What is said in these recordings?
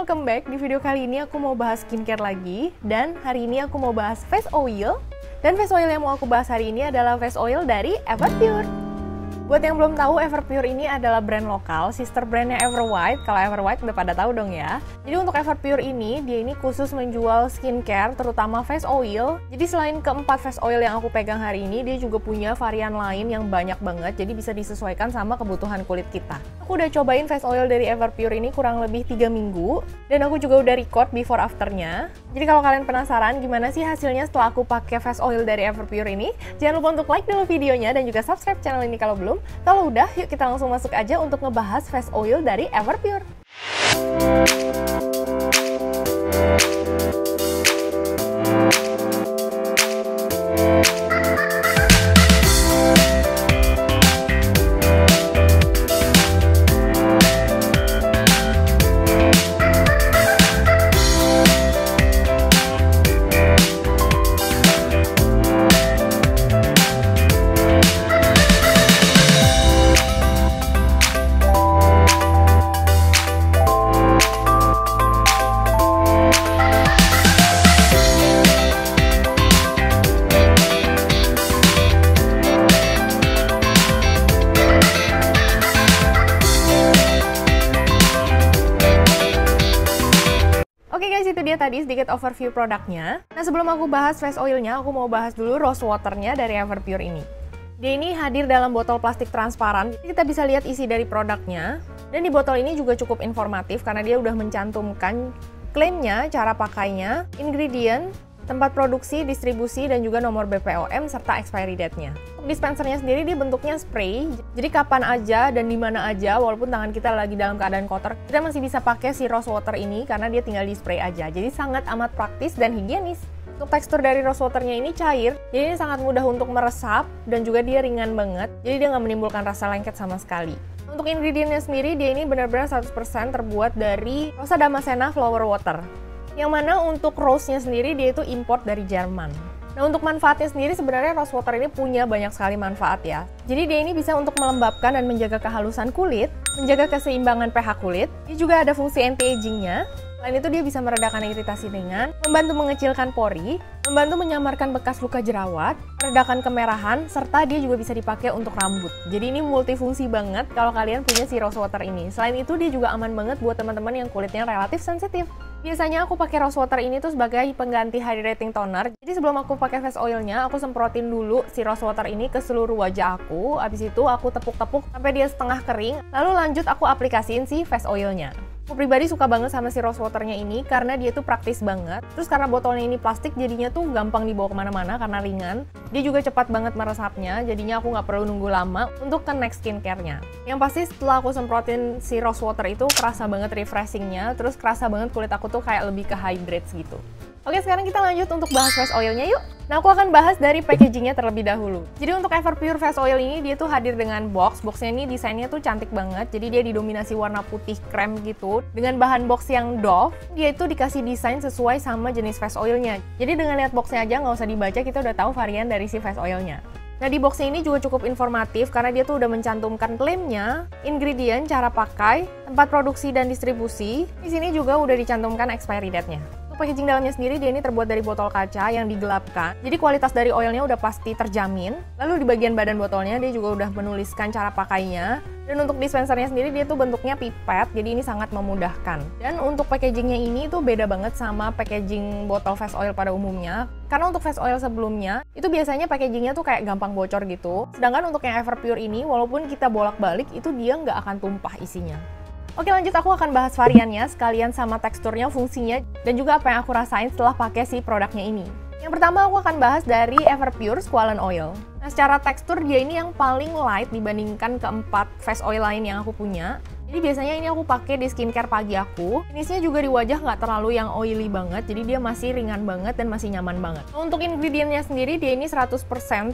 welcome back. Di video kali ini aku mau bahas skincare lagi. Dan hari ini aku mau bahas face oil. Dan face oil yang mau aku bahas hari ini adalah face oil dari Everpure. Buat yang belum tahu, Everpure ini adalah brand lokal, sister brandnya Everwhite. Kalau Everwhite udah pada tahu dong ya. Jadi untuk Everpure ini, dia ini khusus menjual skincare, terutama face oil. Jadi selain keempat face oil yang aku pegang hari ini, dia juga punya varian lain yang banyak banget. Jadi bisa disesuaikan sama kebutuhan kulit kita. Aku udah cobain face oil dari Everpure ini kurang lebih 3 minggu. Dan aku juga udah record before afternya. Jadi kalau kalian penasaran gimana sih hasilnya setelah aku pakai face oil dari Everpure ini, jangan lupa untuk like dulu videonya dan juga subscribe channel ini kalau belum. Kalau udah, yuk kita langsung masuk aja untuk ngebahas face oil dari Everpure. Itu dia tadi sedikit overview produknya. Nah sebelum aku bahas face oilnya, aku mau bahas dulu rose waternya dari Everpure ini. Dia ini hadir dalam botol plastik transparan, kita bisa lihat isi dari produknya. Dan di botol ini juga cukup informatif karena dia udah mencantumkan klaimnya, cara pakainya, ingredient, tempat produksi, distribusi, dan juga nomor BPOM serta expiry date-nya. Untuk dispensernya sendiri dia bentuknya spray, jadi kapan aja dan di mana aja, walaupun tangan kita lagi dalam keadaan kotor, kita masih bisa pakai si rose water ini karena dia tinggal di spray aja. Jadi sangat amat praktis dan higienis. Untuk tekstur dari rose waternya ini cair, jadi ini sangat mudah untuk meresap dan juga dia ringan banget, jadi dia nggak menimbulkan rasa lengket sama sekali. Untuk ingredientnya sendiri, dia ini benar-benar 100% terbuat dari Rosa Damascena Flower Water. Yang mana untuk rose-nya sendiri dia itu import dari Jerman. Nah untuk manfaatnya sendiri sebenarnya rose water ini punya banyak sekali manfaat ya. Jadi dia ini bisa untuk melembabkan dan menjaga kehalusan kulit, menjaga keseimbangan pH kulit. Dia juga ada fungsi anti-agingnya. Selain itu dia bisa meredakan iritasi ringan, membantu mengecilkan pori, membantu menyamarkan bekas luka jerawat, meredakan kemerahan, serta dia juga bisa dipakai untuk rambut. Jadi ini multifungsi banget kalau kalian punya si rose water ini. Selain itu dia juga aman banget buat teman-teman yang kulitnya relatif sensitif. Biasanya aku pakai rose water ini tuh sebagai pengganti hydrating toner. Jadi sebelum aku pakai face oilnya, aku semprotin dulu si rose water ini ke seluruh wajah aku. Abis itu aku tepuk-tepuk sampai dia setengah kering. Lalu lanjut aku aplikasiin si face oilnya. Aku pribadi suka banget sama si rose waternya ini karena dia tuh praktis banget. Terus karena botolnya ini plastik jadinya tuh gampang dibawa kemana-mana karena ringan. Dia juga cepat banget meresapnya, jadinya aku nggak perlu nunggu lama untuk ke next skincare-nya. Yang pasti setelah aku semprotin si rose water itu kerasa banget refreshingnya, terus kerasa banget kulit aku tuh kayak lebih ke hydrate gitu. Oke, sekarang kita lanjut untuk bahas face oilnya yuk. Nah, aku akan bahas dari packagingnya terlebih dahulu. Jadi untuk Everpure face oil ini dia tuh hadir dengan boxnya ini desainnya tuh cantik banget. Jadi dia didominasi warna putih krem gitu. Dengan bahan box yang doff, dia itu dikasih desain sesuai sama jenis face oilnya. Jadi dengan lihat boxnya aja nggak usah dibaca, kita udah tahu varian dari si face oilnya. Nah di boxnya ini juga cukup informatif karena dia tuh udah mencantumkan klaimnya, ingredient, cara pakai, tempat produksi dan distribusi. Di sini juga udah dicantumkan expiry date-nya. Untuk packaging dalamnya sendiri dia ini terbuat dari botol kaca yang digelapkan. Jadi kualitas dari oilnya udah pasti terjamin. Lalu di bagian badan botolnya dia juga udah menuliskan cara pakainya. Dan untuk dispensernya sendiri dia tuh bentuknya pipet, jadi ini sangat memudahkan. Dan untuk packagingnya ini tuh beda banget sama packaging botol face oil pada umumnya. Karena untuk face oil sebelumnya, itu biasanya packagingnya tuh kayak gampang bocor gitu. Sedangkan untuk yang Everpure ini, walaupun kita bolak-balik, itu dia nggak akan tumpah isinya. Oke lanjut, aku akan bahas variannya, sekalian sama teksturnya, fungsinya, dan juga apa yang aku rasain setelah pakai si produknya ini. Yang pertama aku akan bahas dari Everpure Squalane Oil. Nah secara tekstur dia ini yang paling light dibandingkan keempat face oil lain yang aku punya. Jadi biasanya ini aku pakai di skincare pagi aku. Jenisnya juga di wajah nggak terlalu yang oily banget, jadi dia masih ringan banget dan masih nyaman banget. Untuk ingredientnya sendiri dia ini 100%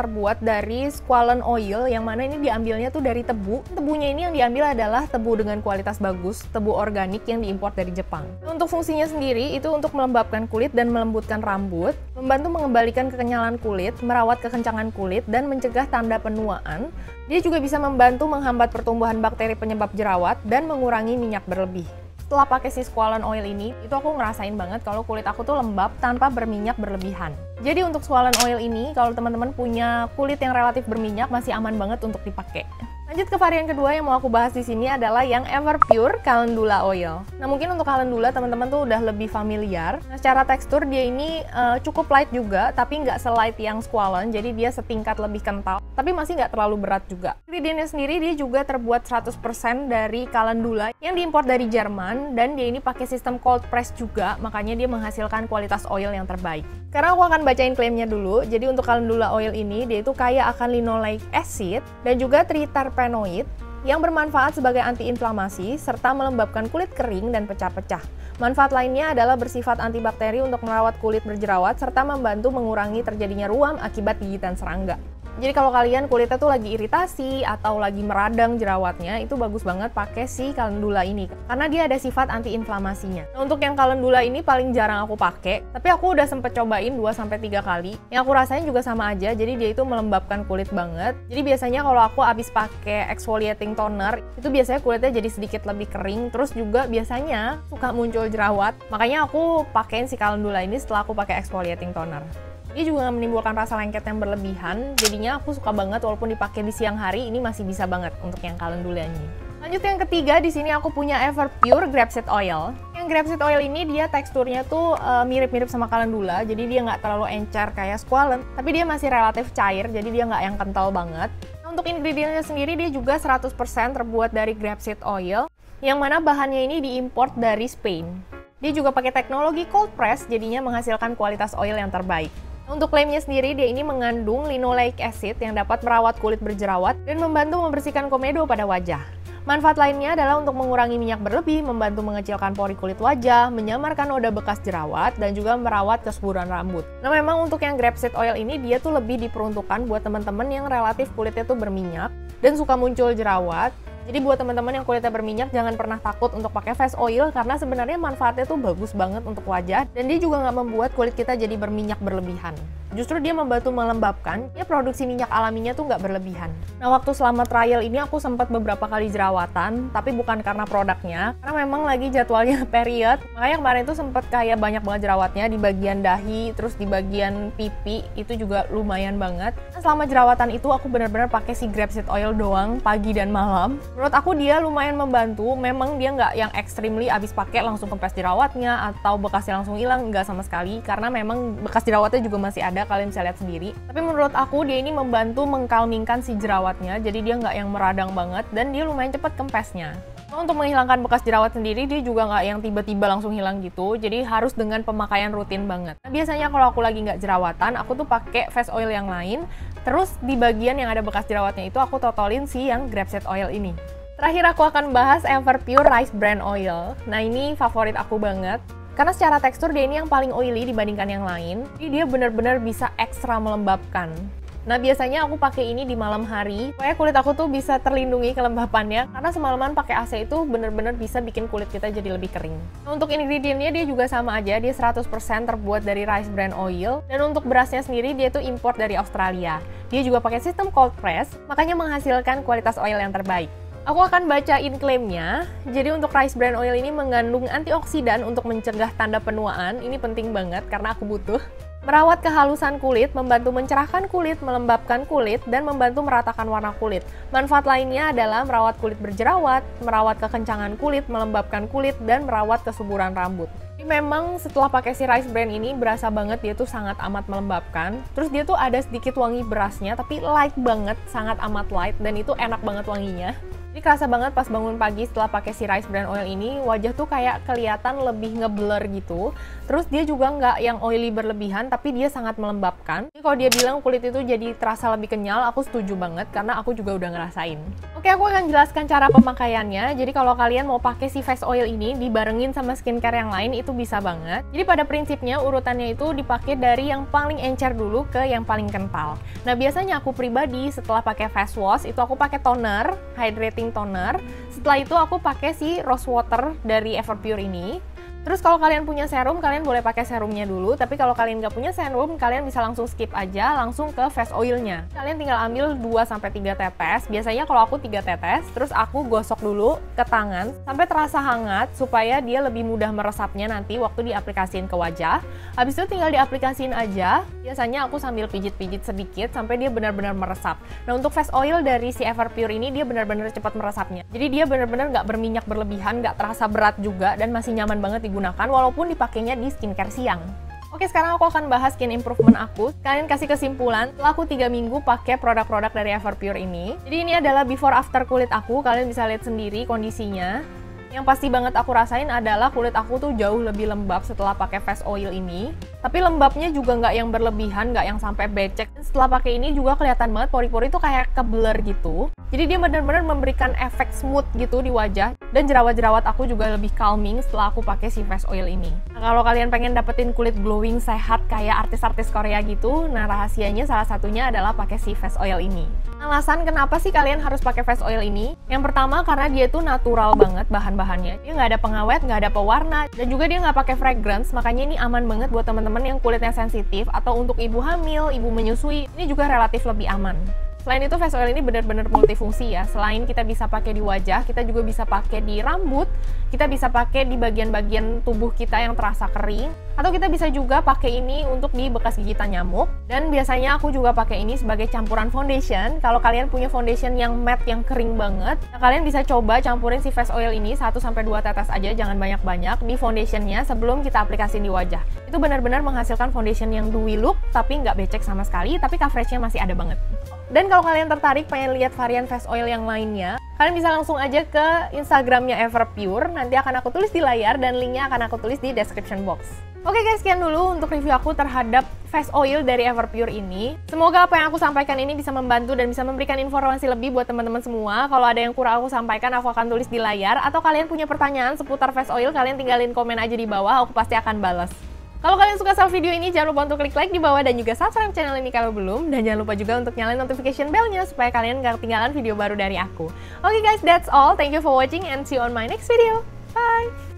terbuat dari squalane oil, yang mana ini diambilnya tuh dari tebu. Tebunya ini yang diambil adalah tebu dengan kualitas bagus, tebu organik yang diimpor dari Jepang. Untuk fungsinya sendiri itu untuk melembabkan kulit dan melembutkan rambut, membantu mengembalikan kekenyalan kulit, merawat kekencangan kulit, dan mencegah tanda penuaan. Dia juga bisa membantu menghambat pertumbuhan bakteri penyebab jerawat dan mengurangi minyak berlebih. setelah pakai si Squalane Oil ini, itu aku ngerasain banget kalau kulit aku tuh lembab tanpa berminyak berlebihan. Jadi untuk Squalane Oil ini, kalau teman-teman punya kulit yang relatif berminyak, masih aman banget untuk dipakai. Lanjut ke varian kedua yang mau aku bahas di sini adalah yang Everpure Calendula Oil. Nah, mungkin untuk Calendula teman-teman tuh udah lebih familiar. Nah, secara tekstur dia ini cukup light juga, tapi nggak se-light yang Squalane, jadi dia setingkat lebih kental, tapi masih nggak terlalu berat juga. Ingredientnya sendiri dia juga terbuat 100% dari Calendula yang diimpor dari Jerman, dan dia ini pakai sistem cold press juga, makanya dia menghasilkan kualitas oil yang terbaik. Sekarang aku akan bacain klaimnya dulu. Jadi untuk Calendula Oil ini, dia itu kaya akan linoleic acid dan juga triterpenoid yang bermanfaat sebagai antiinflamasi serta melembabkan kulit kering dan pecah-pecah. Manfaat lainnya adalah bersifat antibakteri untuk merawat kulit berjerawat serta membantu mengurangi terjadinya ruam akibat gigitan serangga. Jadi kalau kalian kulitnya tuh lagi iritasi atau lagi meradang jerawatnya, itu bagus banget pakai si Calendula ini karena dia ada sifat antiinflamasinya. Nah, untuk yang Calendula ini paling jarang aku pakai, tapi aku udah sempet cobain 2-3 kali. Yang aku rasain juga sama aja, jadi dia itu melembabkan kulit banget. Jadi biasanya kalau aku abis pakai exfoliating toner, itu biasanya kulitnya jadi sedikit lebih kering, terus juga biasanya suka muncul jerawat. Makanya aku pakein si Calendula ini setelah aku pakai exfoliating toner. Dia juga nggak menimbulkan rasa lengket yang berlebihan, jadinya aku suka banget walaupun dipakai di siang hari, ini masih bisa banget untuk yang Calendula ini. Lanjut yang ketiga, di sini aku punya Everpure Grapeseed Oil. Yang Grapeseed Oil ini dia teksturnya tuh mirip-mirip sama Calendula, jadi dia nggak terlalu encer kayak Squalane, tapi dia masih relatif cair, jadi dia nggak yang kental banget. Nah, untuk ingredientnya sendiri dia juga 100% terbuat dari Grapeseed Oil, yang mana bahannya ini diimport dari Spain. Dia juga pakai teknologi cold press, jadinya menghasilkan kualitas oil yang terbaik. Untuk klaimnya sendiri, dia ini mengandung linoleic acid yang dapat merawat kulit berjerawat dan membantu membersihkan komedo pada wajah. Manfaat lainnya adalah untuk mengurangi minyak berlebih, membantu mengecilkan pori kulit wajah, menyamarkan noda bekas jerawat, dan juga merawat kesuburan rambut. Nah, memang untuk yang Grapeseed Oil ini, dia tuh lebih diperuntukkan buat teman-teman yang relatif kulitnya tuh berminyak dan suka muncul jerawat. Jadi buat teman-teman yang kulitnya berminyak, jangan pernah takut untuk pakai face oil karena sebenarnya manfaatnya tuh bagus banget untuk wajah dan dia juga nggak membuat kulit kita jadi berminyak berlebihan. Justru dia membantu melembabkan, ya produksi minyak alaminya tuh nggak berlebihan. Nah, waktu selama trial ini aku sempat beberapa kali jerawatan, tapi bukan karena produknya, karena memang lagi jadwalnya period. Makanya kemarin tuh sempat kayak banyak banget jerawatnya di bagian dahi, terus di bagian pipi, itu juga lumayan banget. Nah, selama jerawatan itu aku benar-benar pakai si Grapeseed Oil doang, pagi dan malam. Menurut aku dia lumayan membantu, memang dia nggak yang extremely abis pakai langsung kempes jerawatnya atau bekasnya langsung hilang, nggak sama sekali, karena memang bekas jerawatnya juga masih ada, kalian bisa lihat sendiri. Tapi menurut aku dia ini membantu mengkalmingkan si jerawatnya, jadi dia nggak yang meradang banget dan dia lumayan cepat kempesnya. Nah, untuk menghilangkan bekas jerawat sendiri dia juga nggak yang tiba-tiba langsung hilang gitu, jadi harus dengan pemakaian rutin banget. Nah, biasanya kalau aku lagi nggak jerawatan, aku tuh pakai face oil yang lain, terus di bagian yang ada bekas jerawatnya itu aku totolin si yang Grapeseed Oil ini. Terakhir aku akan bahas Everpure Rice Bran Oil. Nah, ini favorit aku banget. Karena secara tekstur dia ini yang paling oily dibandingkan yang lain, jadi dia benar-benar bisa ekstra melembabkan. Nah, biasanya aku pakai ini di malam hari, supaya kulit aku tuh bisa terlindungi kelembapannya, karena semalaman pakai AC itu benar-benar bisa bikin kulit kita jadi lebih kering. Nah, untuk ingredientnya dia juga sama aja, dia 100% terbuat dari rice bran oil, dan untuk berasnya sendiri dia tuh import dari Australia. Dia juga pakai sistem cold press, makanya menghasilkan kualitas oil yang terbaik. Aku akan bacain klaimnya. Jadi untuk rice bran oil ini mengandung antioksidan untuk mencegah tanda penuaan. Ini penting banget karena aku butuh. Merawat kehalusan kulit, membantu mencerahkan kulit, melembabkan kulit, dan membantu meratakan warna kulit. Manfaat lainnya adalah merawat kulit berjerawat, merawat kekencangan kulit, melembabkan kulit, dan merawat kesuburan rambut. Ini memang setelah pakai si rice bran ini berasa banget dia tuh sangat amat melembabkan. Terus dia tuh ada sedikit wangi berasnya, tapi light banget, sangat amat light, dan itu enak banget wanginya. Ini kerasa banget pas bangun pagi setelah pakai si rice bran oil ini, wajah tuh kayak kelihatan lebih ngeblur gitu. Terus dia juga nggak yang oily berlebihan, tapi dia sangat melembabkan. Jadi kalau dia bilang kulit itu jadi terasa lebih kenyal, aku setuju banget karena aku juga udah ngerasain. Oke, aku akan jelaskan cara pemakaiannya. Jadi kalau kalian mau pakai si face oil ini dibarengin sama skincare yang lain, itu bisa banget. Jadi pada prinsipnya urutannya itu dipakai dari yang paling encer dulu ke yang paling kental. Nah, biasanya aku pribadi setelah pakai face wash itu aku pakai toner, hydrating toner. Setelah itu aku pakai si rose water dari Everpure ini. Terus kalau kalian punya serum, kalian boleh pakai serumnya dulu. Tapi kalau kalian nggak punya serum, kalian bisa langsung skip aja, langsung ke face oilnya. Kalian tinggal ambil 2-3 tetes. Biasanya kalau aku 3 tetes, terus aku gosok dulu ke tangan sampai terasa hangat supaya dia lebih mudah meresapnya nanti waktu diaplikasiin ke wajah. Habis itu tinggal diaplikasiin aja. Biasanya aku sambil pijit-pijit sedikit sampai dia benar-benar meresap. Nah, untuk face oil dari si Everpure ini dia benar-benar cepat meresapnya. Jadi dia benar-benar nggak berminyak berlebihan, nggak terasa berat juga, dan masih nyaman banget digunakan walaupun dipakainya di skincare siang. Oke, sekarang aku akan bahas skin improvement aku. Kalian kasih kesimpulan setelah aku 3 minggu pakai produk-produk dari Everpure ini. Jadi ini adalah before after kulit aku, kalian bisa lihat sendiri kondisinya. Yang pasti banget aku rasain adalah kulit aku tuh jauh lebih lembab setelah pakai face oil ini. Tapi lembabnya juga nggak yang berlebihan, nggak yang sampai becek. Setelah pakai ini juga kelihatan banget pori-pori tuh kayak keblur gitu. Jadi dia benar-benar memberikan efek smooth gitu di wajah. Dan jerawat-jerawat aku juga lebih calming setelah aku pakai si face oil ini. Nah, kalau kalian pengen dapetin kulit glowing sehat kayak artis-artis Korea gitu, nah rahasianya salah satunya adalah pakai si face oil ini. Alasan kenapa sih kalian harus pakai face oil ini? Yang pertama karena dia tuh natural banget bahan-bahannya. Dia nggak ada pengawet, nggak ada pewarna, dan juga dia nggak pakai fragrance. Makanya ini aman banget buat teman-teman yang kulitnya sensitif atau untuk ibu hamil, ibu menyusui. Ini juga relatif lebih aman. Selain itu, face oil ini benar-benar multifungsi ya. Selain kita bisa pakai di wajah, kita juga bisa pakai di rambut, kita bisa pakai di bagian-bagian tubuh kita yang terasa kering, atau kita bisa juga pakai ini untuk di bekas gigitan nyamuk. Dan biasanya aku juga pakai ini sebagai campuran foundation. Kalau kalian punya foundation yang matte, yang kering banget, nah kalian bisa coba campurin si face oil ini 1-2 tetes aja, jangan banyak-banyak, di foundationnya sebelum kita aplikasiin di wajah. Itu benar-benar menghasilkan foundation yang dewy look, tapi nggak becek sama sekali, tapi coveragenya masih ada banget. Dan kalau kalian tertarik pengen lihat varian face oil yang lainnya, kalian bisa langsung aja ke Instagramnya Everpure. Nanti akan aku tulis di layar dan linknya akan aku tulis di description box. Oke guys, sekian dulu untuk review aku terhadap face oil dari Everpure ini. Semoga apa yang aku sampaikan ini bisa membantu dan bisa memberikan informasi lebih buat teman-teman semua. Kalau ada yang kurang aku sampaikan, aku akan tulis di layar. Atau kalian punya pertanyaan seputar face oil, kalian tinggalin komen aja di bawah, aku pasti akan balas. Kalau kalian suka sama video ini, jangan lupa untuk klik like di bawah dan juga subscribe channel ini kalau belum. Dan jangan lupa juga untuk nyalain notification bell-nya supaya kalian gak ketinggalan video baru dari aku. Oke guys, that's all. Thank you for watching and see you on my next video. Bye!